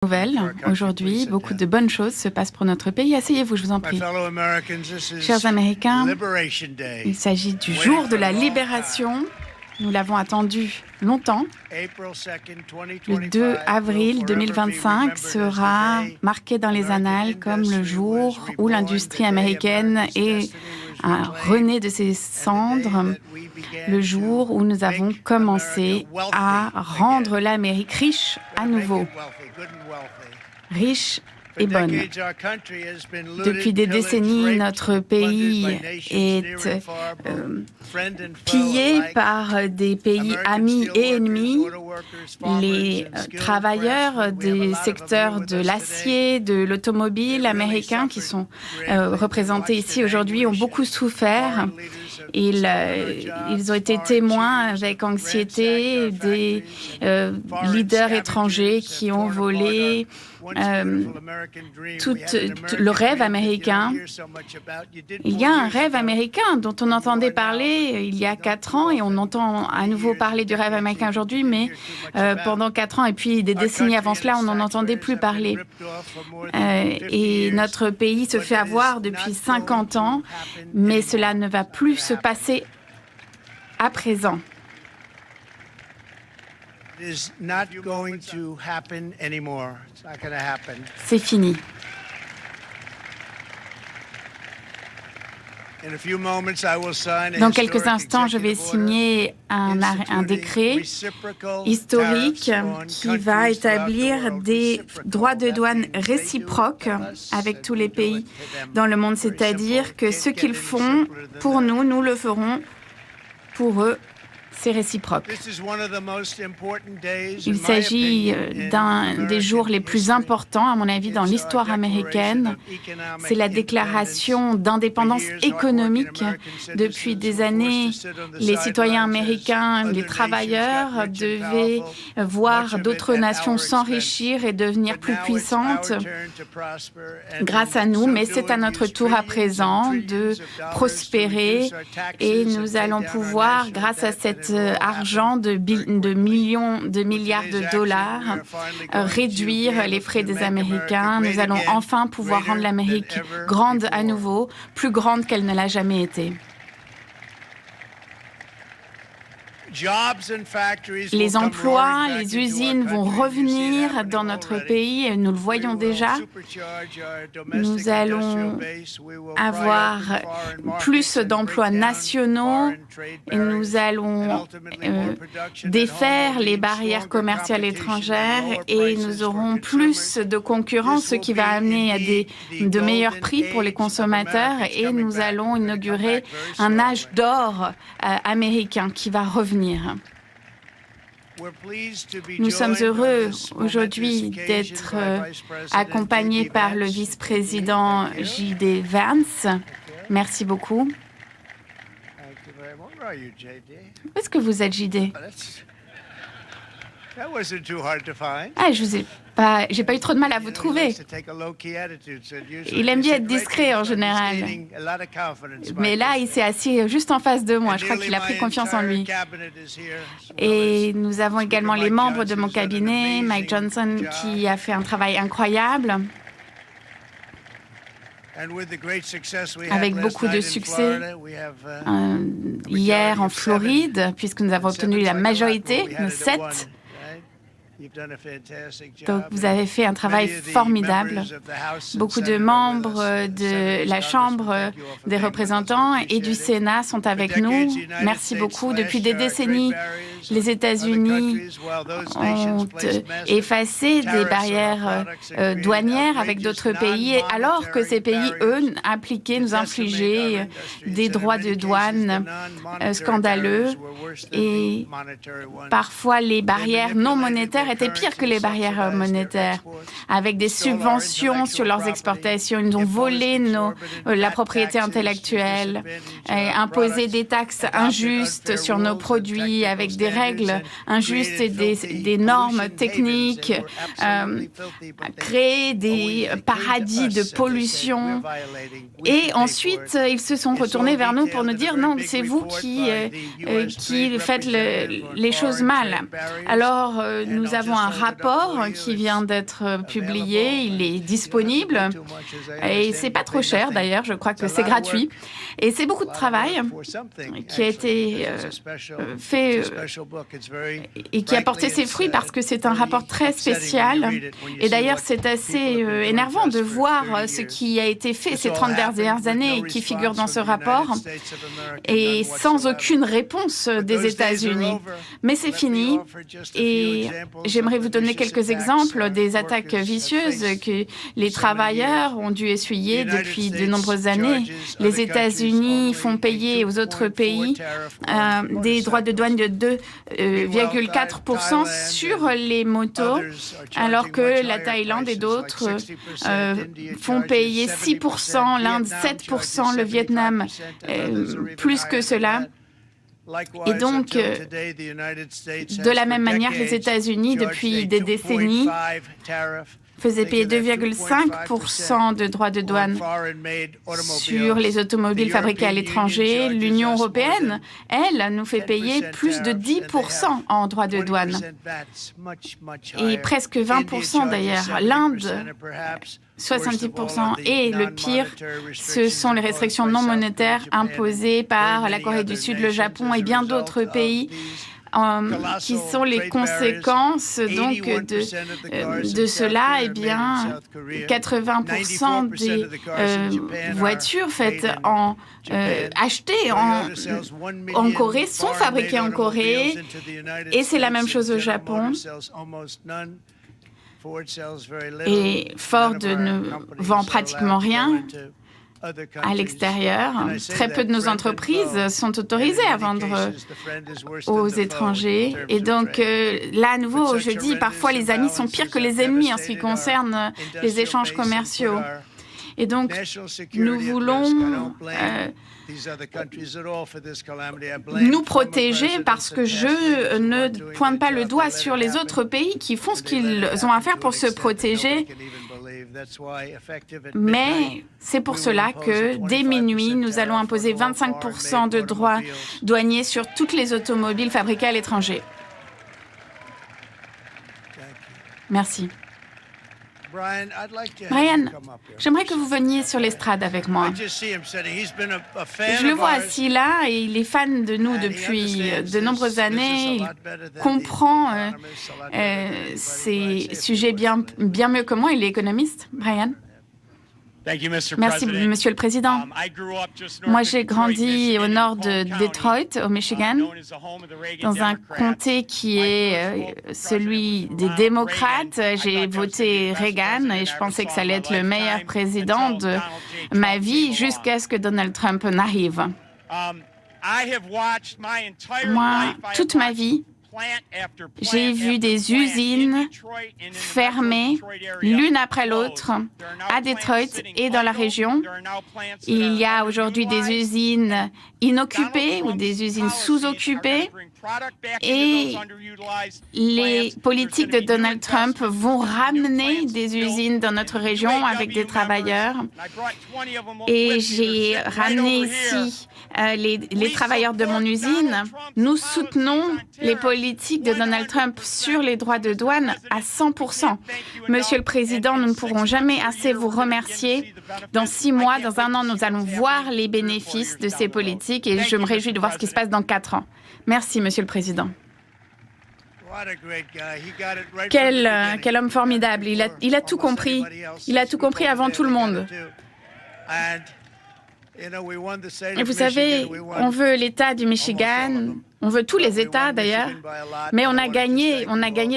Nouvelle. Aujourd'hui, beaucoup de bonnes choses se passent pour notre pays. Asseyez-vous, je vous en prie. Chers Américains, il s'agit du jour de la libération. Nous l'avons attendu longtemps. Le 2 avril 2025 sera marqué dans les annales comme le jour où l'industrie américaine a rené de ses cendres, le jour où nous avons commencé à rendre l'Amérique riche à nouveau, riche et bonne. Depuis des décennies, notre pays est pillé par des pays amis et ennemis. Les travailleurs des secteurs de l'acier, de l'automobile américains qui sont représentés ici aujourd'hui ont beaucoup souffert. Ils ont été témoins avec anxiété des leaders étrangers qui ont volé tout le rêve américain. Il y a un rêve américain dont on entendait parler il y a 4 ans et on entend à nouveau parler du rêve américain aujourd'hui, mais pendant 4 ans et puis des décennies avant cela, on n'en entendait plus parler. Et notre pays se fait avoir depuis 50 ans, mais cela ne va plus se passer à présent. C'est fini. Dans quelques instants, je vais signer un décret historique qui va établir des droits de douane réciproques avec tous les pays dans le monde, c'est-à-dire que ce qu'ils font pour nous, nous le ferons pour eux. C'est réciproque. Il s'agit d'un des jours les plus importants, à mon avis, dans l'histoire américaine. C'est la déclaration d'indépendance économique. Depuis des années, les citoyens américains, les travailleurs devaient voir d'autres nations s'enrichir et devenir plus puissantes grâce à nous. Mais c'est à notre tour à présent de prospérer et nous allons pouvoir, grâce à cet argent de millions de milliards de dollars, réduire les frais des Américains. Nous allons enfin pouvoir rendre l'Amérique grande à nouveau, plus grande qu'elle ne l'a jamais été. Les emplois, les usines vont revenir dans notre pays et nous le voyons déjà. Nous allons avoir plus d'emplois nationaux et nous allons défaire les barrières commerciales étrangères et nous aurons plus de concurrence, ce qui va amener à de meilleurs prix pour les consommateurs et nous allons inaugurer un âge d'or américain qui va revenir. Nous sommes heureux aujourd'hui d'être accompagnés par le vice-président J.D. Vance. Merci beaucoup. Où est-ce que vous êtes, J.D.? J'ai pas eu trop de mal à vous trouver. Il aime bien être discret en général. Mais là, il s'est assis juste en face de moi. Je crois qu'il a pris confiance en lui. Et nous avons également les membres de mon cabinet, Mike Johnson, qui a fait un travail incroyable. Avec beaucoup de succès hier en Floride, puisque nous avons obtenu la majorité, 7. Donc, vous avez fait un travail formidable. Beaucoup de membres de la Chambre des représentants et du Sénat sont avec nous. Merci beaucoup. Depuis des décennies, les États-Unis ont effacé des barrières douanières avec d'autres pays, alors que ces pays, eux, nous infligeaient des droits de douane scandaleux. Et parfois, les barrières non monétaires étaient pires que les barrières monétaires, avec des subventions sur leurs exportations. Ils nous ont volé la propriété intellectuelle, imposé des taxes injustes sur nos produits, avec des règles injustes et des normes techniques, créer des paradis de pollution. Et ensuite, ils se sont retournés vers nous pour nous dire « Non, c'est vous qui faites les choses mal ». Alors, nous avons un rapport qui vient d'être publié, il est disponible et c'est pas trop cher d'ailleurs, je crois que c'est gratuit. Et c'est beaucoup de travail qui a été fait et qui a porté ses fruits parce que c'est un rapport très spécial. Et d'ailleurs, c'est assez énervant de voir ce qui a été fait ces 30 dernières années et qui figure dans ce rapport et sans aucune réponse des États-Unis. Mais c'est fini et j'aimerais vous donner quelques exemples des attaques vicieuses que les travailleurs ont dû essuyer depuis de nombreuses années. Les États-Unis font payer aux autres pays des droits de douane de 2,4% sur les motos, alors que la Thaïlande et d'autres font payer 6%, l'Inde 7%, le Vietnam plus que cela. Et donc, de la même manière, les États-Unis, depuis des décennies, faisaient payer 2,5% de droits de douane sur les automobiles fabriquées à l'étranger. L'Union européenne, elle, nous fait payer plus de 10% en droits de douane. Et presque 20% d'ailleurs. L'Inde, 70%. Et le pire, ce sont les restrictions non monétaires imposées par la Corée du Sud, le Japon et bien d'autres pays qui sont les conséquences donc de cela. Eh bien, 80% des voitures achetées en Corée sont fabriquées en Corée, et c'est la même chose au Japon. Et Ford ne vend pratiquement rien à l'extérieur. Très peu de nos entreprises sont autorisées à vendre aux étrangers. Et donc, là, à nouveau, je dis, parfois, les amis sont pires que les ennemis en ce qui concerne les échanges commerciaux. Et donc, nous voulons nous protéger parce que je ne pointe pas le doigt sur les autres pays qui font ce qu'ils ont à faire pour se protéger. Mais c'est pour cela que, dès minuit, nous allons imposer 25% de droits douaniers sur toutes les automobiles fabriquées à l'étranger. Merci. Brian, j'aimerais que vous veniez sur l'estrade avec moi. Je le vois assis là et il est fan de nous depuis de nombreuses années. Il comprend ces sujets bien mieux que moi. Il est économiste. Brian? Merci, Monsieur le Président. Moi, j'ai grandi au nord de Detroit, au Michigan, dans un comté qui est celui des démocrates. J'ai voté Reagan et je pensais que ça allait être le meilleur président de ma vie jusqu'à ce que Donald Trump n'arrive. Moi, toute ma vie, j'ai vu des usines fermées l'une après l'autre à Detroit et dans la région. Il y a aujourd'hui des usines inoccupées ou des usines sous-occupées et les politiques de Donald Trump vont ramener des usines dans notre région avec des travailleurs. Et j'ai ramené ici les travailleurs de mon usine. Nous soutenons les politiques de Donald Trump sur les droits de douane à 100%. Monsieur le Président, nous ne pourrons jamais assez vous remercier. Dans 6 mois, dans 1 an, nous allons voir les bénéfices de ces politiques et je me réjouis de voir ce qui se passe dans 4 ans. Merci, Monsieur le Président. Quel homme formidable. Il a tout compris. Il a tout compris avant tout le monde. Et vous savez, on veut l'État du Michigan, on veut tous les États d'ailleurs, mais on a gagné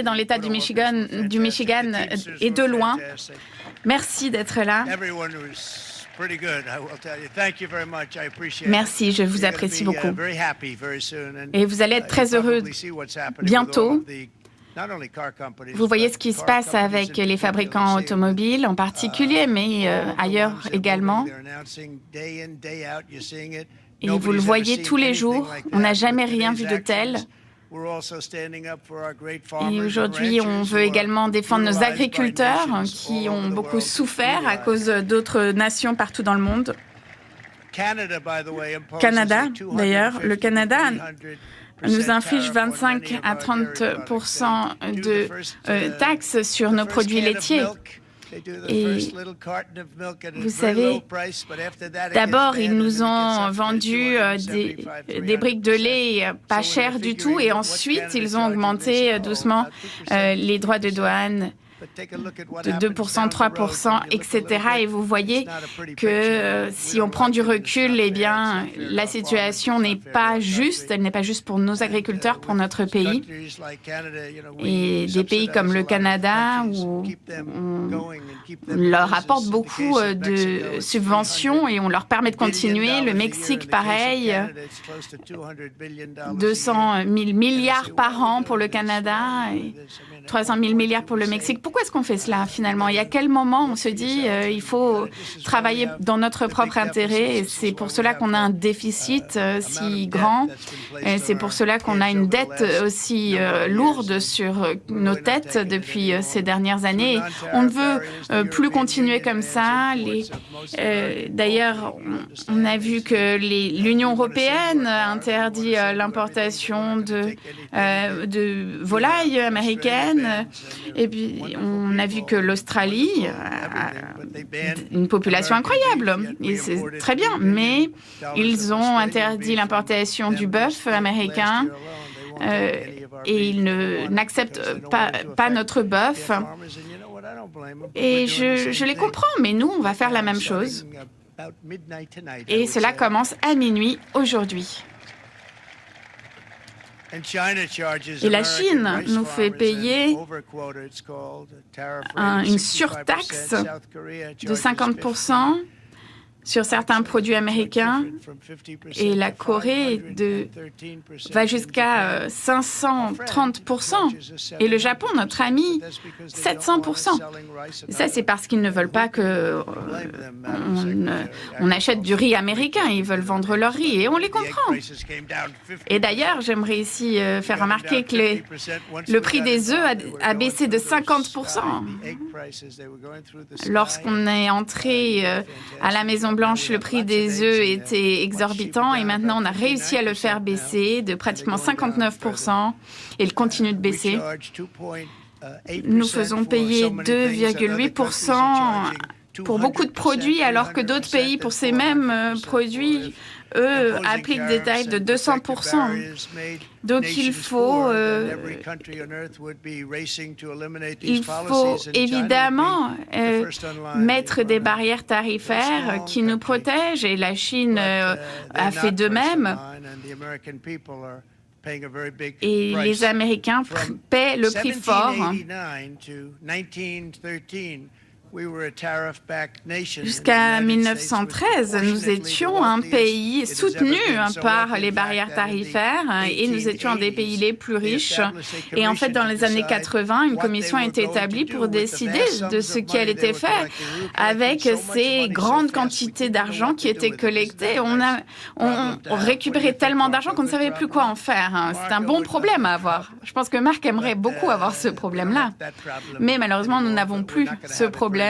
dans l'État du Michigan et de loin. Merci d'être là. Merci, je vous apprécie beaucoup. Et vous allez être très heureux bientôt. Vous voyez ce qui se passe avec les fabricants automobiles en particulier, mais ailleurs également. Et vous le voyez tous les jours. On n'a jamais rien vu de tel. Et aujourd'hui, on veut également défendre nos agriculteurs qui ont beaucoup souffert à cause d'autres nations partout dans le monde. Canada, d'ailleurs, le Canada nous inflige 25 à 30% de taxes sur nos produits laitiers. Et vous savez, d'abord, ils nous ont vendu des briques de lait pas chères du tout, et ensuite, ils ont augmenté doucement les droits de douane de 2%, 3%, etc. Et vous voyez que si on prend du recul, eh bien, la situation n'est pas juste. Elle n'est pas juste pour nos agriculteurs, pour notre pays. Et des pays comme le Canada, où on leur apporte beaucoup de subventions et on leur permet de continuer. Le Mexique, pareil, 200 000 milliards par an pour le Canada et 300 000 milliards pour le Mexique. Pourquoi est-ce qu'on fait cela, finalement? Et à quel moment on se dit il faut travailler dans notre propre intérêt? Et c'est pour cela qu'on a un déficit si grand. C'est pour cela qu'on a une dette aussi lourde sur nos têtes depuis ces dernières années. On ne veut plus continuer comme ça. D'ailleurs, on a vu que l'Union européenne a interdit l'importation de volailles américaines. Et puis, on a vu que l'Australie a une population incroyable. Et c'est très bien. Mais ils ont interdit l'importation du bœuf américain et ils n'acceptent pas notre bœuf. Et je les comprends, mais nous, on va faire la même chose. Et cela commence à minuit aujourd'hui. Et la Chine nous fait payer une surtaxe de 50% sur certains produits américains, et la Corée va jusqu'à 530%. Et le Japon, notre ami, 700%. Et ça, c'est parce qu'ils ne veulent pas qu'on achète du riz américain. Ils veulent vendre leur riz, et on les comprend. Et d'ailleurs, j'aimerais ici faire remarquer que le prix des œufs a baissé de 50%. Lorsqu'on est entré à la Maison-Blanche, le prix des œufs était exorbitant, et maintenant on a réussi à le faire baisser de pratiquement 59%, et il continue de baisser. Nous faisons payer 2,8% pour beaucoup de produits, alors que d'autres pays, pour ces mêmes produits, eux, appliquent des tarifs de 200%. Donc il faut évidemment mettre des barrières tarifaires qui nous protègent, et la Chine a fait de même. Et les Américains paient le prix fort. Jusqu'à 1913, nous étions un pays soutenu par les barrières tarifaires, et nous étions un des pays les plus riches. Et en fait, dans les années 80, une commission a été établie pour décider de ce qui allait être fait avec ces grandes quantités d'argent qui étaient collectées. On récupérait tellement d'argent qu'on ne savait plus quoi en faire. C'est un bon problème à avoir. Je pense que Marc aimerait beaucoup avoir ce problème-là. Mais malheureusement, nous n'avons plus ce problème.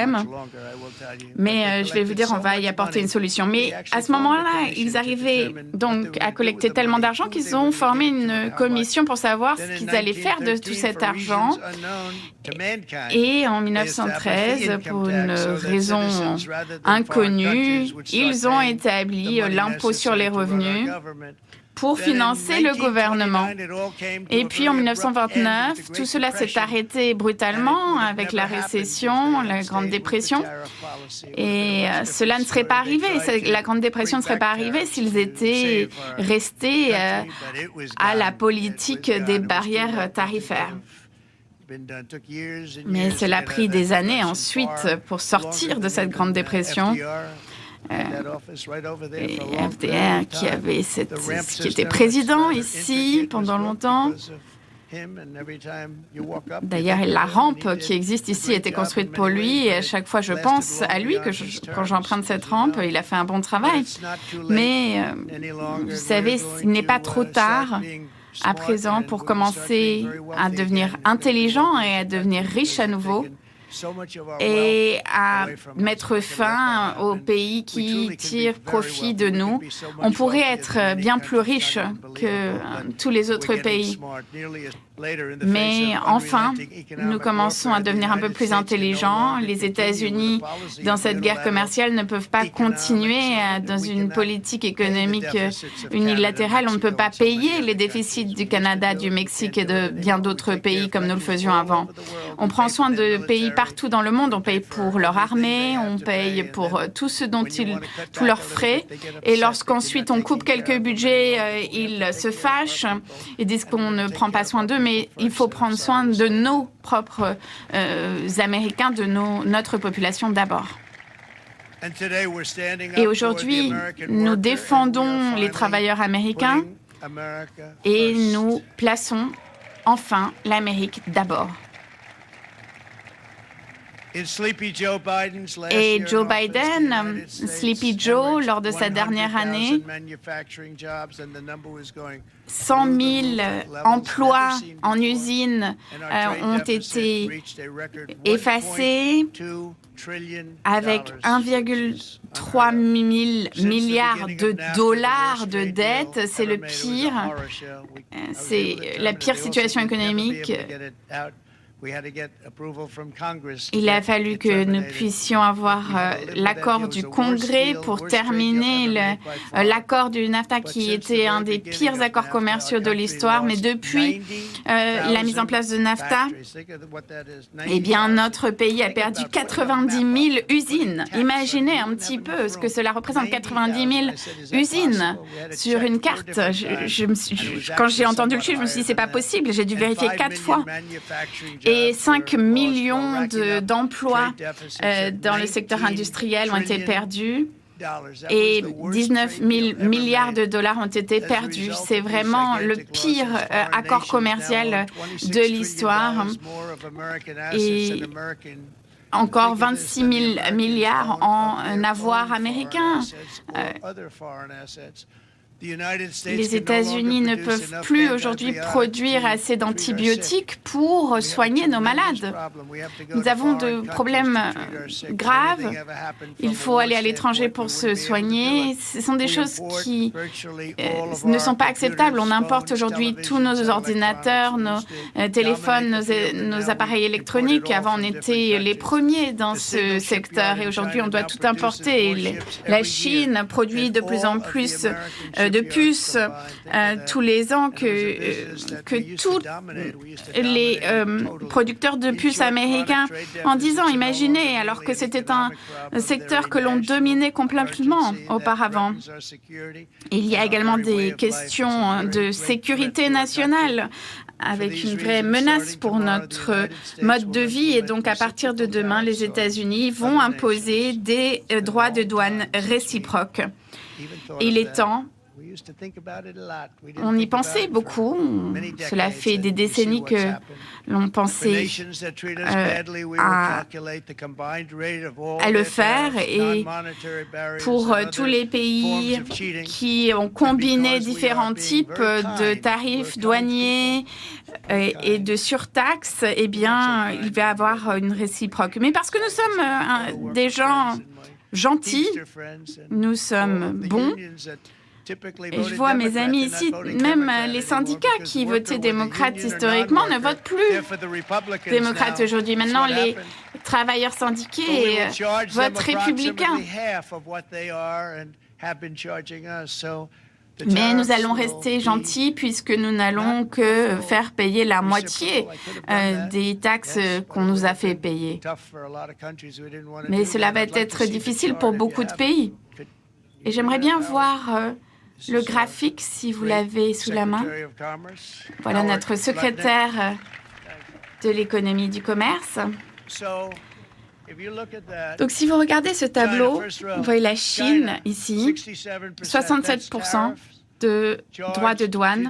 Mais je vais vous dire, on va y apporter une solution. Mais à ce moment-là, ils arrivaient donc à collecter tellement d'argent qu'ils ont formé une commission pour savoir ce qu'ils allaient faire de tout cet argent. Et en 1913, pour une raison inconnue, ils ont établi l'impôt sur les revenus pour financer le gouvernement. Et puis en 1929, tout cela s'est arrêté brutalement avec la récession, la Grande Dépression. Et cela ne serait pas arrivé. La Grande Dépression ne serait pas arrivée s'ils étaient restés à la politique des barrières tarifaires. Mais cela a pris des années ensuite pour sortir de cette Grande Dépression. Et FDR qui était président ici pendant longtemps. D'ailleurs, la rampe qui existe ici a été construite pour lui, et à chaque fois je pense à lui quand j'emprunte cette rampe. Il a fait un bon travail. Mais vous savez, il n'est pas trop tard à présent pour commencer à devenir intelligents et à devenir riches à nouveau et à mettre fin aux pays qui tirent profit de nous. On pourrait être bien plus riches que tous les autres pays. Mais enfin, nous commençons à devenir un peu plus intelligents. Les États-Unis, dans cette guerre commerciale, ne peuvent pas continuer dans une politique économique unilatérale. On ne peut pas payer les déficits du Canada, du Mexique et de bien d'autres pays comme nous le faisions avant. On prend soin de pays partout dans le monde. On paye pour leur armée, on paye pour tout ce dont tous leurs frais. Et lorsqu'ensuite on coupe quelques budgets, ils se fâchent et disent qu'on ne prend pas soin d'eux. Mais il faut prendre soin de nos propres Américains, de notre population d'abord. Et aujourd'hui, nous défendons les travailleurs américains et nous plaçons enfin l'Amérique d'abord. Et Joe Biden, Sleepy Joe, lors de sa dernière année, 100 000 emplois en usine ont été effacés avec 1,3 milliard de dollars de dettes. C'est le pire. C'est la pire situation économique. Il a fallu que nous puissions avoir l'accord du Congrès pour terminer l'accord du NAFTA qui était un des pires accords commerciaux de l'histoire. Mais depuis la mise en place de NAFTA, eh bien, notre pays a perdu 90 000 usines. Imaginez un petit peu ce que cela représente, 90 000 usines sur une carte. Quand j'ai entendu le chiffre, je me suis dit, c'est pas possible. J'ai dû vérifier 4 fois. Et 5 millions d'emplois dans le secteur industriel ont été perdus et 19 000 milliards de dollars ont été perdus. C'est vraiment le pire accord commercial de l'histoire. Et encore 26 000 milliards en avoirs américains. Les États-Unis ne peuvent plus aujourd'hui produire assez d'antibiotiques pour soigner nos malades. Nous avons de problèmes graves. Il faut aller à l'étranger pour se soigner. Ce sont des choses qui ne sont pas acceptables. On importe aujourd'hui tous nos ordinateurs, nos téléphones, nos appareils électroniques. Avant, on était les premiers dans ce secteur et aujourd'hui, on doit tout importer. La Chine produit de plus en plus de puces tous les ans que tous les producteurs de puces américains en 10 ans. Imaginez, alors que c'était un secteur que l'on dominait complètement auparavant. Il y a également des questions de sécurité nationale avec une vraie menace pour notre mode de vie. Et donc, à partir de demain, les États-Unis vont imposer des droits de douane réciproques. Il est temps. On y pensait beaucoup. Cela fait des décennies que l'on pensait à le faire. Et pour tous les pays qui ont combiné différents types de tarifs douaniers et de surtaxes, eh bien, il va y avoir une réciproque. Mais parce que nous sommes des gens gentils, nous sommes bons. Et je vois mes amis ici, même les syndicats qui votaient démocrates historiquement ne votent plus démocrates aujourd'hui. Maintenant, les travailleurs syndiqués votent républicains. Mais nous allons rester gentils puisque nous n'allons que faire payer la moitié des taxes qu'on nous a fait payer. Mais cela va être difficile pour beaucoup de pays. Et j'aimerais bien voir le graphique, si vous l'avez sous la main. Voilà notre secrétaire de l'économie du commerce. Donc, si vous regardez ce tableau, vous voyez la Chine ici, 67% de droits de douane,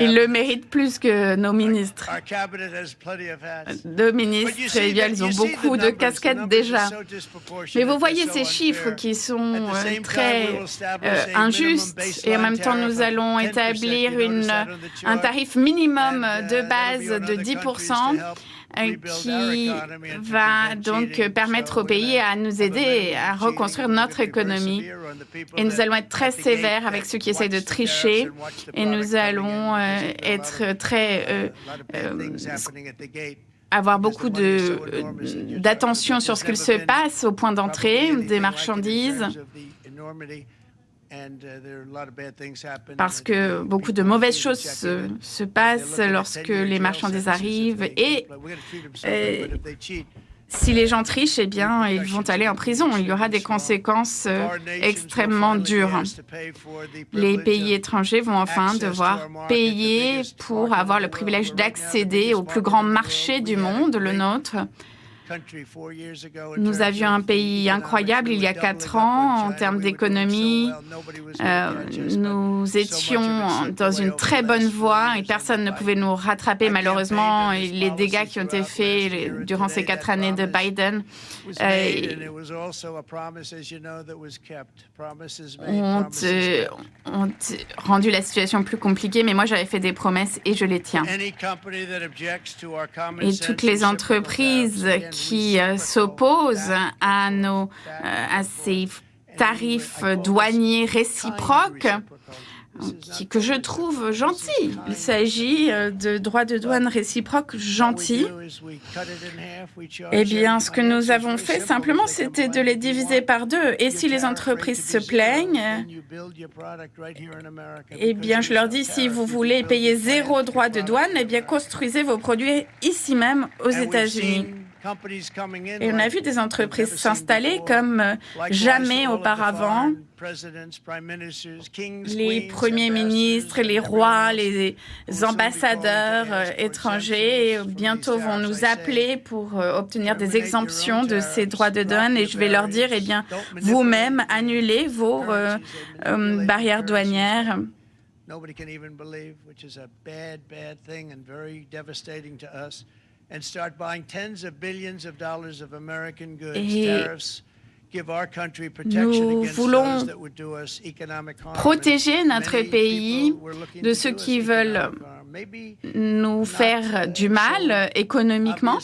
Ils le méritent plus que nos ministres. Nos ministres, eh bien, ils ont beaucoup de casquettes déjà. Mais vous voyez ces chiffres qui sont très injustes. Et en même temps, nous allons établir un tarif minimum de base de 10%. Qui va donc permettre au pays à nous aider à reconstruire notre économie. Et nous allons être très sévères avec ceux qui essaient de tricher et nous allons être très avoir beaucoup d'attention sur ce qu'il se passe au point d'entrée des marchandises. Parce que beaucoup de mauvaises choses se passent lorsque les marchandises arrivent et si les gens trichent, eh bien, ils vont aller en prison. Il y aura des conséquences extrêmement dures. Les pays étrangers vont enfin devoir payer pour avoir le privilège d'accéder au plus grand marché du monde, le nôtre. Nous avions un pays incroyable il y a 4 ans en termes d'économie. Nous étions dans une très bonne voie et personne ne pouvait nous rattraper malheureusement. Et les dégâts qui ont été faits durant ces 4 années de Biden ont rendu la situation plus compliquée. Mais moi, j'avais fait des promesses et je les tiens. Et toutes les entreprises qui s'opposent à ces tarifs douaniers réciproques, que je trouve gentils. Il s'agit de droits de douane réciproques gentils. Eh bien, ce que nous avons fait simplement, c'était de les diviser par 2. Et si les entreprises se plaignent, eh bien, je leur dis, si vous voulez payer 0 droit de douane, eh bien, construisez vos produits ici même aux États-Unis. Et on a vu des entreprises s'installer comme jamais auparavant. Les premiers ministres, les rois, les ambassadeurs étrangers bientôt vont nous appeler pour obtenir des exemptions de ces droits de douane et je vais leur dire, eh bien, vous-même, annulez vos barrières douanières. And start buying tens of billions of dollars of American goods, tariffs, give our country protection against those that would do us economic harm. Protéger notre pays de ceux qui veulent nous faire du mal économiquement.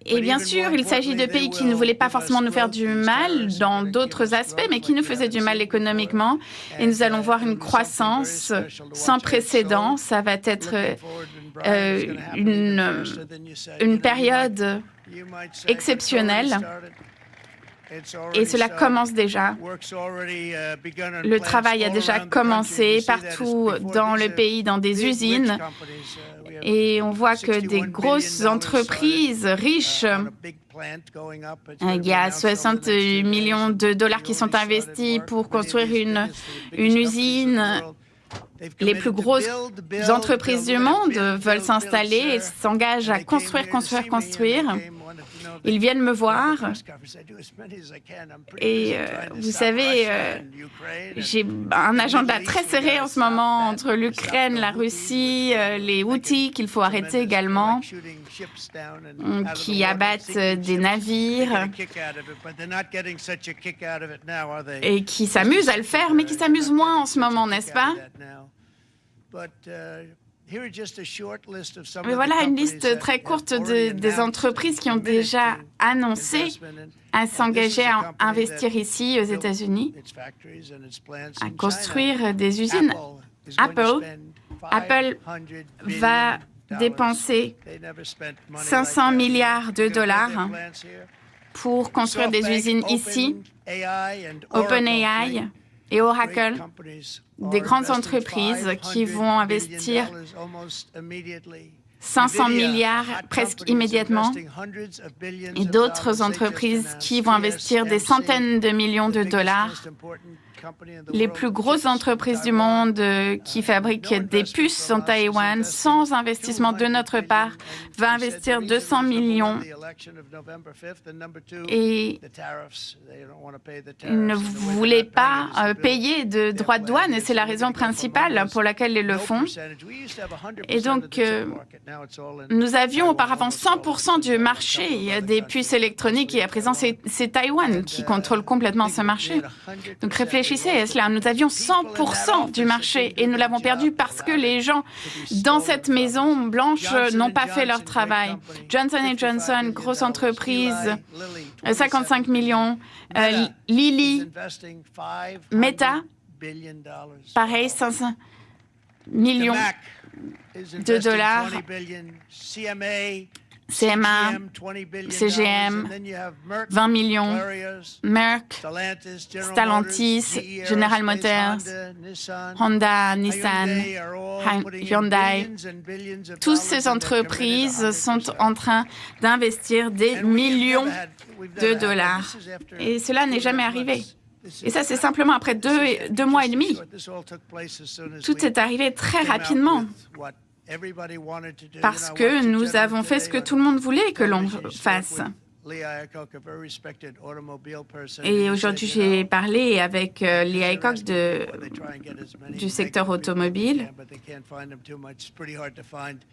Et bien sûr, il s'agit de pays qui ne voulaient pas forcément nous faire du mal dans d'autres aspects, mais qui nous faisaient du mal économiquement. Et nous allons voir une croissance sans précédent. Ça va être une période exceptionnelle. Et cela commence déjà. Le travail a déjà commencé partout dans le pays, dans des usines. Et on voit que des grosses entreprises riches, il y a 60 millions de dollars qui sont investis pour construire une usine. Les plus grosses entreprises du monde veulent s'installer et s'engagent à construire. Ils viennent me voir et vous savez, j'ai un agenda très serré en ce moment entre l'Ukraine, la Russie, les Houthis qu'il faut arrêter également, qui abattent des navires et qui s'amusent à le faire, mais qui s'amusent moins en ce moment, n'est-ce pas ? Mais voilà une liste très courte des entreprises qui ont déjà annoncé à s'engager à investir ici aux États-Unis, à construire des usines. Apple va dépenser 500 milliards de dollars pour construire des usines ici. OpenAI et Oracle, des grandes entreprises qui vont investir 500 milliards presque immédiatement et d'autres entreprises qui vont investir des centaines de millions de dollars Les plus grosses entreprises du monde qui fabriquent des puces en Taïwan, sans investissement de notre part, va investir 200 millions et ils ne voulaient pas payer de droits de douane et c'est la raison principale pour laquelle ils le font. Et donc, nous avions auparavant 100% du marché des puces électroniques et à présent, c'est Taïwan qui contrôle complètement ce marché. Donc, réfléchissez à cela. Nous avions 100% du marché et nous l'avons perdu parce que les gens dans cette maison blanche n'ont pas fait leur travail. Johnson & Johnson, grosse entreprise, 55 millions. Lilly, Meta, pareil, 500 millions de dollars. CMA, CGM, 20 millions, Merck, Stellantis, General Motors, Honda, Nissan, Hyundai. Toutes ces entreprises sont en train d'investir des millions de dollars. Et cela n'est jamais arrivé. Et ça, c'est simplement après deux mois et demi. Tout est arrivé très rapidement. Parce que nous avons fait ce que tout le monde voulait que l'on fasse. Et aujourd'hui, j'ai parlé avec Lee Iacocca du secteur automobile.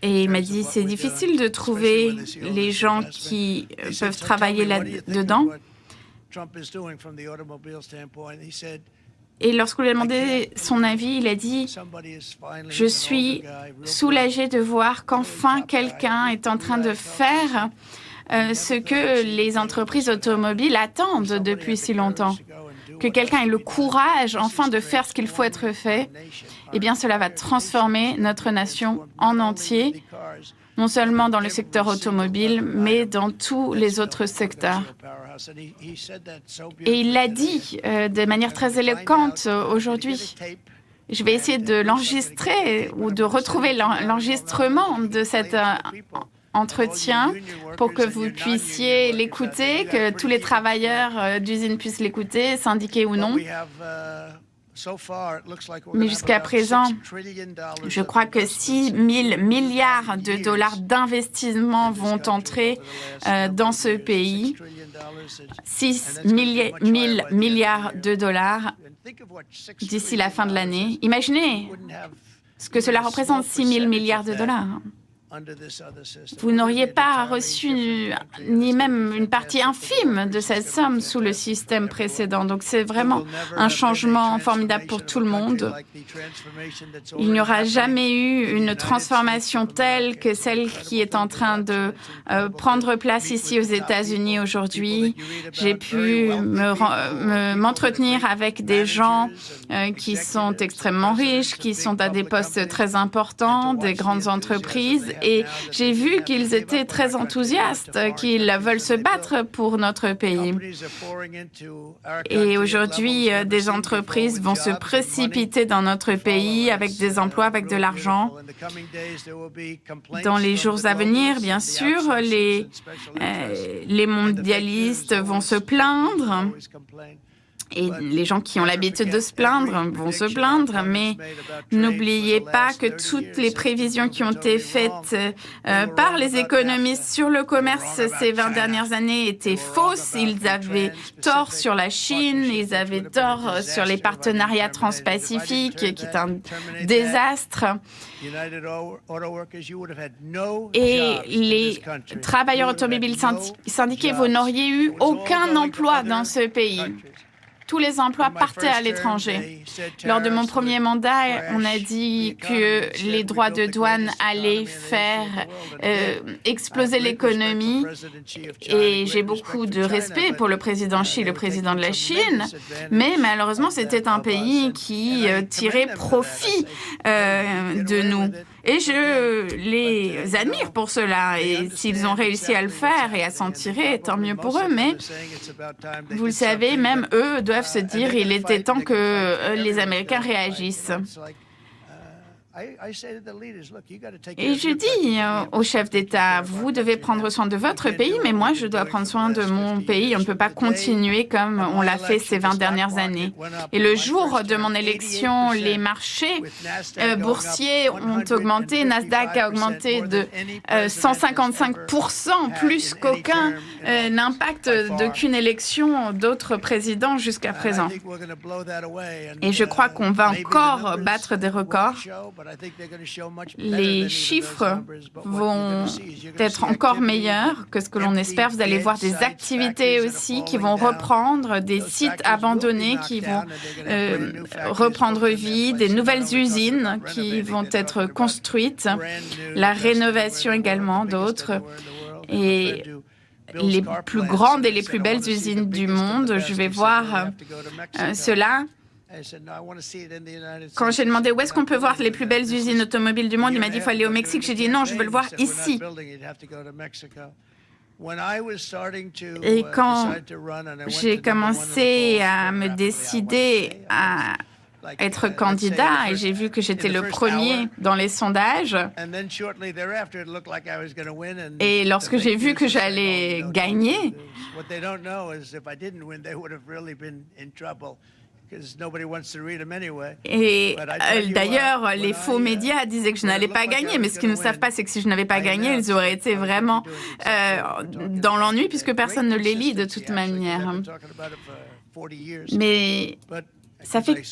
Et il m'a dit, c'est difficile de trouver les gens qui peuvent travailler là-dedans. Et lorsqu'on lui a demandé son avis, il a dit « Je suis soulagé de voir qu'enfin quelqu'un est en train de faire ce que les entreprises automobiles attendent depuis si longtemps. Que quelqu'un ait le courage enfin de faire ce qu'il faut être fait. Eh bien, cela va transformer notre nation en entier, non seulement dans le secteur automobile, mais dans tous les autres secteurs. » Et il l'a dit de manière très éloquente aujourd'hui. Je vais essayer de l'enregistrer ou de retrouver l'enregistrement de cet entretien pour que vous puissiez l'écouter, que tous les travailleurs d'usine puissent l'écouter, syndiqués ou non. Mais jusqu'à présent, je crois que 6 000 milliards de dollars d'investissement vont entrer dans ce pays. 6 000 milliards de dollars d'ici la fin de l'année. Imaginez ce que cela représente, 6 000 milliards de dollars. Vous n'auriez pas reçu ni même une partie infime de cette somme sous le système précédent. Donc c'est vraiment un changement formidable pour tout le monde. Il n'y aura jamais eu une transformation telle que celle qui est en train de prendre place ici aux États-Unis aujourd'hui. J'ai pu m'entretenir avec des gens qui sont extrêmement riches, qui sont à des postes très importants, des grandes entreprises. Et j'ai vu qu'ils étaient très enthousiastes, qu'ils veulent se battre pour notre pays. Et aujourd'hui, des entreprises vont se précipiter dans notre pays avec des emplois, avec de l'argent. Dans les jours à venir, bien sûr, les mondialistes vont se plaindre. Et les gens qui ont l'habitude de se plaindre vont se plaindre, mais n'oubliez pas que toutes les prévisions qui ont été faites par les économistes sur le commerce ces 20 dernières années étaient fausses. Ils avaient tort sur la Chine, ils avaient tort sur les partenariats transpacifiques, qui est un désastre. Et les travailleurs automobiles syndiqués, vous n'auriez eu aucun emploi dans ce pays. Tous les emplois partaient à l'étranger. Lors de mon premier mandat, on a dit que les droits de douane allaient faire exploser l'économie. Et j'ai beaucoup de respect pour le président Xi, le président de la Chine. Mais malheureusement, c'était un pays qui tirait profit de nous. Et je les admire pour cela. Et s'ils ont réussi à le faire et à s'en tirer, tant mieux pour eux. Mais vous le savez, même eux doivent se dire il était temps que les Américains réagissent. Et je dis aux chefs d'État, vous devez prendre soin de votre pays, mais moi, je dois prendre soin de mon pays. On ne peut pas continuer comme on l'a fait ces 20 dernières années. Et le jour de mon élection, les marchés boursiers ont augmenté. Nasdaq a augmenté de 155%, plus qu'aucun impact d'aucune élection d'autres présidents jusqu'à présent. Et je crois qu'on va encore battre des records. Les chiffres vont être encore meilleurs que ce que l'on espère. Vous allez voir des activités aussi qui vont reprendre, des sites abandonnés qui vont reprendre vie, des nouvelles usines qui vont être construites, la rénovation également d'autres. Et les plus grandes et les plus belles usines du monde, je vais voir cela. Quand j'ai demandé où est-ce qu'on peut voir les plus belles usines automobiles du monde, il m'a dit qu'il faut aller au Mexique. J'ai dit non, je veux le voir ici. Et quand j'ai commencé à me décider à être candidat et j'ai vu que j'étais le premier dans les sondages, et lorsque j'ai vu que j'allais gagner, et d'ailleurs, les faux médias disaient que je n'allais pas gagner, mais ce qu'ils ne savent pas, c'est que si je n'avais pas gagné, ils auraient été vraiment dans l'ennui, puisque personne ne les lit de toute manière. Mais ça fait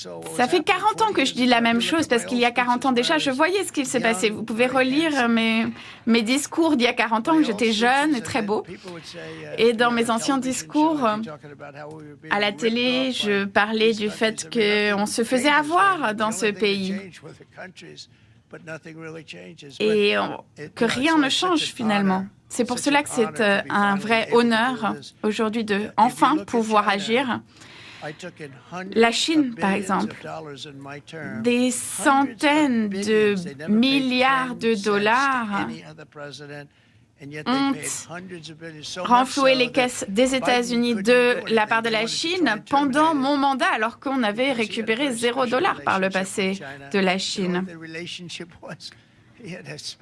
40 ans que je dis la même chose, parce qu'il y a 40 ans déjà, je voyais ce qu'il s'est passé. Vous pouvez relire mes discours d'il y a 40 ans, où j'étais jeune et très beau. Et dans mes anciens discours à la télé, je parlais du fait qu'on se faisait avoir dans ce pays. Et que rien ne change finalement. C'est pour cela que c'est un vrai honneur aujourd'hui de enfin pouvoir agir. La Chine, par exemple, des centaines de milliards de dollars ont renfloué les caisses des États-Unis de la part de la Chine pendant mon mandat, alors qu'on avait récupéré $0 par le passé de la Chine.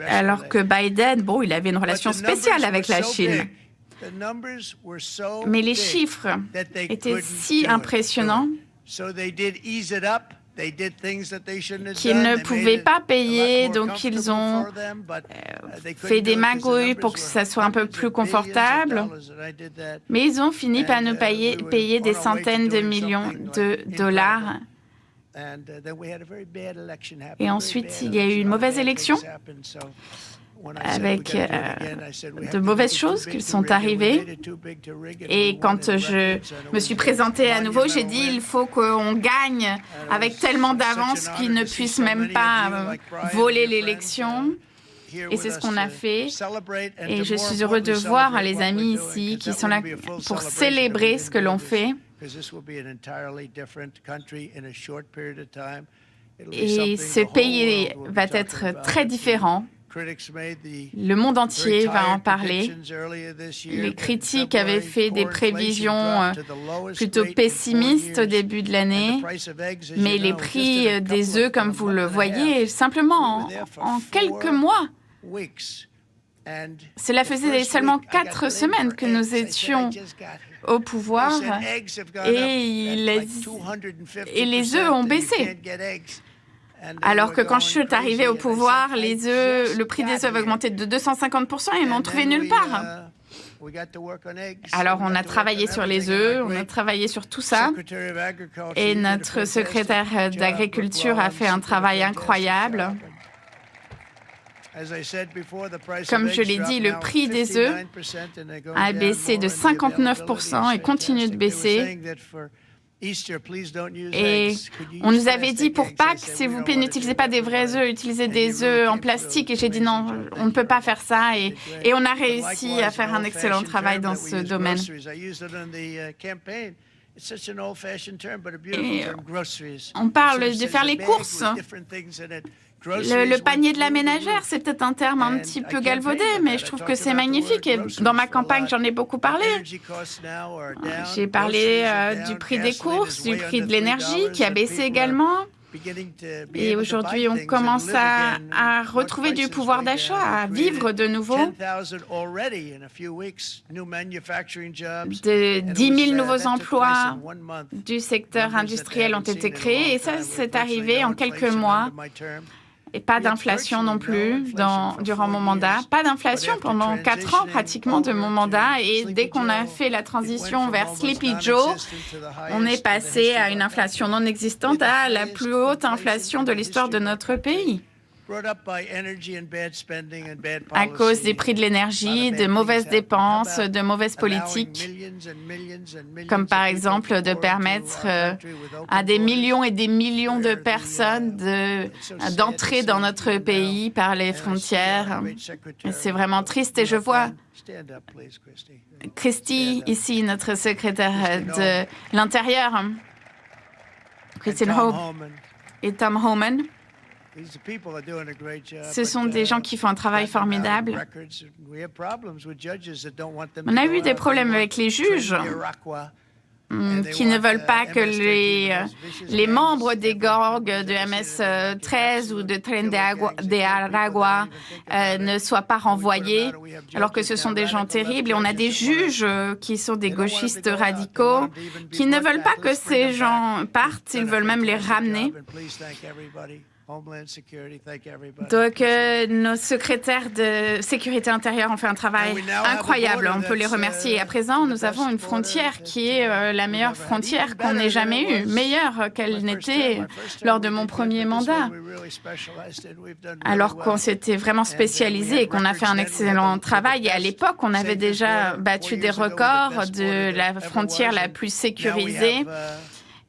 Alors que Biden, bon, il avait une relation spéciale avec la Chine. Mais les chiffres étaient si impressionnants qu'ils ne pouvaient pas payer, donc ils ont fait des magouilles pour que ça soit un peu plus confortable, mais ils ont fini par nous payer des centaines de millions de dollars. Et ensuite, il y a eu une mauvaise élection, avec de mauvaises choses qui sont arrivées. Et quand je me suis présentée à nouveau, j'ai dit il faut qu'on gagne avec tellement d'avance qu'ils ne puissent même pas voler l'élection. Et c'est ce qu'on a fait. Et je suis heureux de voir les amis ici qui sont là pour célébrer ce que l'on fait. Et ce pays va être très différent. Le monde entier va en parler. Les critiques avaient fait des prévisions plutôt pessimistes au début de l'année, mais les prix des œufs, comme vous le voyez, simplement en quelques mois, cela faisait seulement 4 semaines que nous étions au pouvoir et les œufs ont baissé. Alors que quand je suis arrivée au pouvoir, le prix des œufs avait augmenté de 250% et ils m'ont trouvé nulle part. Alors on a travaillé sur les œufs, on a travaillé sur tout ça. Et notre secrétaire d'Agriculture a fait un travail incroyable. Comme je l'ai dit, le prix des œufs a baissé de 59% et continue de baisser. Et on nous avait dit pour Pâques, s'il vous plaît, n'utilisez pas des vrais œufs, utilisez des œufs en plastique. Et j'ai dit non, on ne peut pas faire ça. Et on a réussi à faire un excellent travail dans ce domaine. Et on parle de faire les courses. Le panier de la ménagère, c'est peut-être un terme un petit peu galvaudé, mais je trouve que c'est magnifique. Et dans ma campagne, j'en ai beaucoup parlé. J'ai parlé du prix des courses, du prix de l'énergie qui a baissé également. Et aujourd'hui, on commence à retrouver du pouvoir d'achat, à vivre de nouveau. De 10 000 nouveaux emplois du secteur industriel ont été créés et ça, c'est arrivé en quelques mois. Et pas d'inflation non plus durant mon mandat. Pas d'inflation pendant 4 ans pratiquement de mon mandat. Et dès qu'on a fait la transition vers Sleepy Joe, on est passé à une inflation non existante à la plus haute inflation de l'histoire de notre pays. À cause des prix de l'énergie, de mauvaises dépenses, de mauvaises politiques, comme par exemple de permettre à des millions et des millions de personnes d'entrer dans notre pays par les frontières. C'est vraiment triste et je vois Christy, ici, notre secrétaire de l'Intérieur, Christine Hope et Tom Homan. Ce sont des gens qui font un travail formidable. On a eu des problèmes avec les juges qui ne veulent pas que les membres des gangs de MS-13 ou de Tren de Aragua ne soient pas renvoyés, alors que ce sont des gens terribles. Et on a des juges qui sont des gauchistes radicaux qui ne veulent pas que ces gens partent, ils veulent même les ramener. Donc, nos secrétaires de sécurité intérieure ont fait un travail incroyable. On peut les remercier. Et à présent, nous avons une frontière qui est la meilleure frontière qu'on ait jamais eue, meilleure qu'elle n'était lors de mon premier mandat. Alors qu'on s'était vraiment spécialisé et qu'on a fait un excellent travail. Et à l'époque, on avait déjà battu des records de la frontière la plus sécurisée.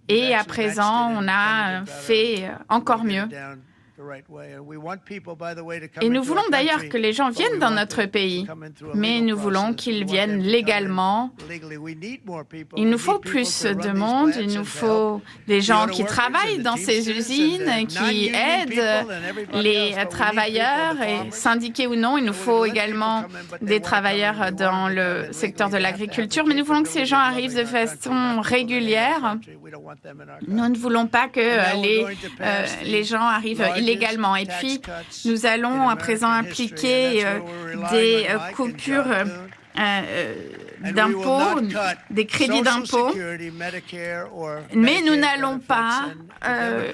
Et à présent, on a fait encore mieux. Et nous voulons d'ailleurs que les gens viennent dans notre pays, mais nous voulons qu'ils viennent légalement. Il nous faut plus de monde, il nous faut des gens qui travaillent dans ces usines, qui aident les travailleurs, et syndiqués ou non. Il nous faut également des travailleurs dans le secteur de l'agriculture, mais nous voulons que ces gens arrivent de façon régulière. Nous ne voulons pas que les gens arrivent illégalement. Et puis, nous allons à présent appliquer des coupures d'impôts, des crédits d'impôts, mais nous n'allons pas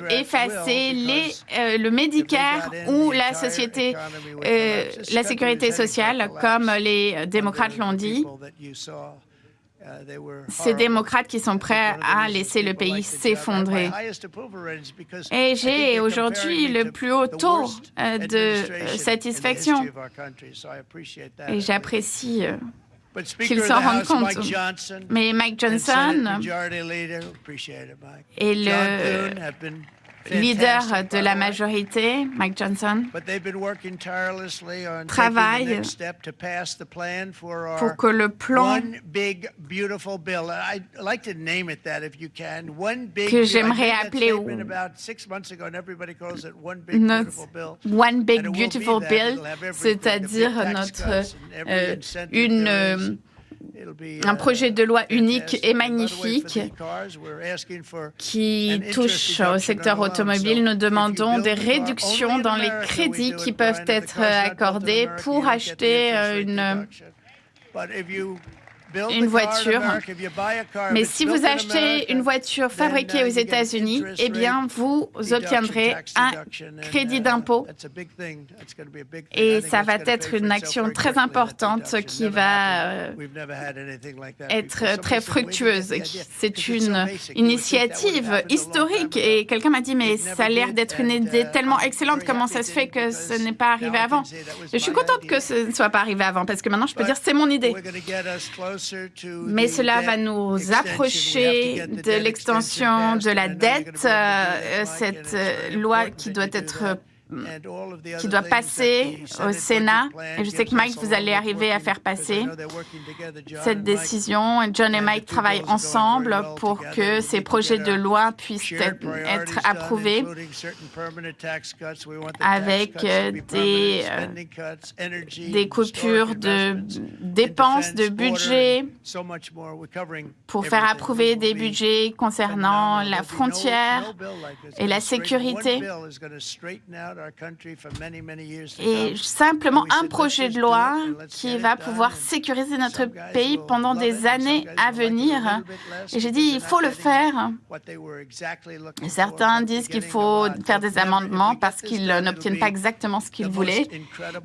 effacer le Medicare ou la sécurité sociale, comme les démocrates l'ont dit. Ces démocrates qui sont prêts à laisser le pays s'effondrer. Et j'ai aujourd'hui le plus haut taux de satisfaction. Et j'apprécie qu'ils s'en rendent compte. Mais Mike Johnson et le leader de la majorité, Mike Johnson, travaille pour que le plan que j'aimerais appeler One Big Beautiful Bill, c'est-à-dire un projet de loi unique et magnifique qui touche au secteur automobile. Nous demandons des réductions dans les crédits qui peuvent être accordés pour acheter une voiture. Mais si vous achetez une voiture fabriquée aux États-Unis, eh bien, vous obtiendrez un crédit d'impôt. Et ça va être une action très importante qui va être très fructueuse. C'est une initiative historique. Et quelqu'un m'a dit, mais ça a l'air d'être une idée tellement excellente. Comment ça se fait que ce n'est pas arrivé avant? Je suis contente que ce ne soit pas arrivé avant, parce que maintenant, je peux dire, c'est mon idée. Mais cela va nous approcher de l'extension de la dette, cette loi qui doit être qui doit passer au Sénat. Et je sais que Mike, vous allez arriver à faire passer cette décision. John et Mike travaillent ensemble pour que ces projets de loi puissent être approuvés avec des coupures de dépenses, de budget, pour faire approuver des budgets concernant la frontière et la sécurité. Et simplement un projet de loi qui va pouvoir sécuriser notre pays pendant des années à venir. Et j'ai dit, il faut le faire. Et certains disent qu'il faut faire des amendements parce qu'ils n'obtiennent pas exactement ce qu'ils voulaient.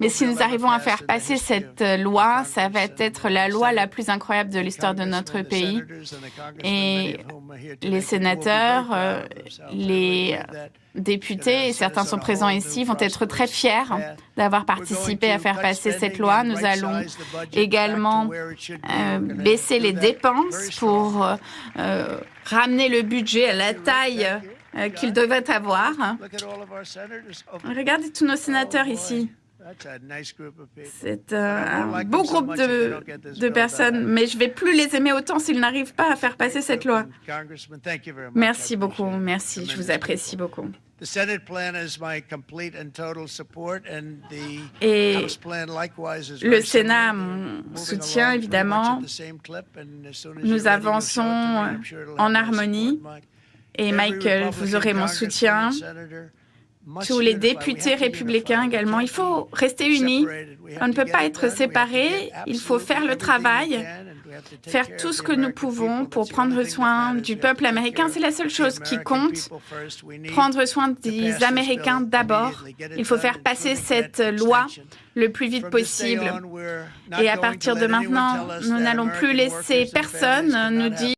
Mais si nous arrivons à faire passer cette loi, ça va être la loi la plus incroyable de l'histoire de notre pays. Et les sénateurs, les députés, et certains sont présents ici, vont être très fiers d'avoir participé à faire passer cette loi. Nous allons également baisser les dépenses pour ramener le budget à la taille qu'il devait avoir. Regardez tous nos sénateurs ici. C'est un beau groupe de personnes, mais je ne vais plus les aimer autant s'ils n'arrivent pas à faire passer cette loi. Merci beaucoup, merci, je vous apprécie beaucoup. Et le Sénat a mon soutien, évidemment. Nous avançons en harmonie. Et Mike, vous aurez mon soutien. Tous les députés républicains également. Il faut rester unis. On ne peut pas être séparés. Il faut faire le travail, faire tout ce que nous pouvons pour prendre soin du peuple américain. C'est la seule chose qui compte. Prendre soin des Américains d'abord. Il faut faire passer cette loi le plus vite possible. Et à partir de maintenant, nous n'allons plus laisser personne nous dire